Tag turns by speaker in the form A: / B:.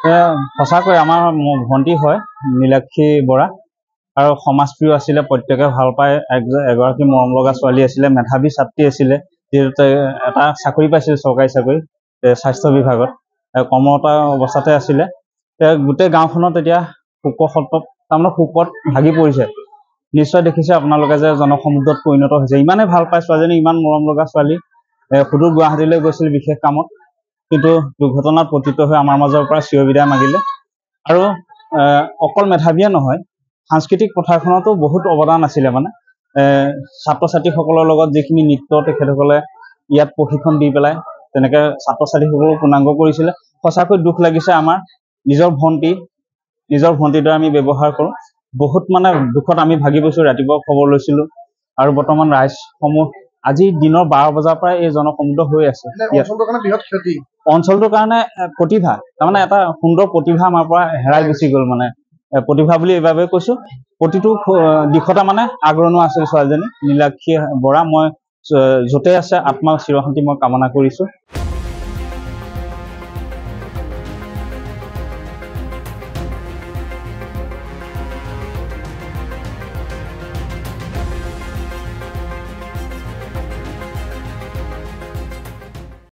A: সঁচাকৈ আমাৰ ভণ্টি হয় নীলাক্ষী বৰা আৰু সমাজপ্ৰিয় আছিলে, প্ৰত্যেকে ভাল পায়। এগৰাকী মৰম লগা ছোৱালী আছিলে, মেধাৱী ছাত্ৰী আছিলে, যিহেতু এটা চাকৰি পাইছিল, চৰকাৰী চাকৰি স্বাস্থ্য বিভাগত কৰ্মৰত অৱস্থাতে আছিলে। গোটেই গাঁওখনত এতিয়া শোকত তাৰমানে শোকত ভাগি পৰিছে। নিশ্চয় দেখিছে আপোনালোকে যে জনসমুদ্ৰত পৰিণত হৈছে। ইমানেই ভাল পায় ছোৱালীজনী, ইমান মৰম লগা ছোৱালী। সুদূৰ গুৱাহাটীলৈ গৈছিল বিশেষ কামত, কিন্তু দুৰ্ঘটনাত পতিত হৈ আমাৰ মাজৰ পৰা চিৰবিদায় মাগিলে। আৰু অকল মেধাৱীয়ে নহয়, সাংস্কৃতিক পথাৰখনতো বহুত অৱদান আছিলে। মানে ছাত্ৰ ছাত্ৰীসকলৰ লগত যিখিনি নৃত্য তেখেতসকলে ইয়াত প্ৰশিক্ষণ দি পেলাই তেনেকৈ ছাত্ৰ ছাত্ৰীসকলক পূৰ্ণাংগ কৰিছিলে। সঁচাকৈ দুখ লাগিছে। আমাৰ নিজৰ ভণ্টিৰ দ্বাৰা আমি ব্যৱহাৰ কৰোঁ। বহুত মানে দুখত আমি ভাগি পৰিছোঁ। ৰাতিপুৱা খবৰ লৈছিলোঁ আৰু বৰ্তমান ৰাইজসমূহ আজি দিনৰ 12 বজাৰ পৰা এই জনসমুদ্ৰ হৈ আছে। অঞ্চলটোৰ কাৰণে প্ৰতিভা, তাৰমানে এটা সুন্দৰ প্ৰতিভা আমাৰ পৰা হেৰাই গুচি গ'ল। মানে প্ৰতিভা বুলি এইবাবে কৈছোঁ, প্ৰতিটো দিশতে মানে আগৰণুৱা আছিল ছোৱালীজনী নীলাক্ষী বৰা। মই য'তে আছে আত্মাৰ চিৰশান্তি মই কামনা কৰিছোঁ।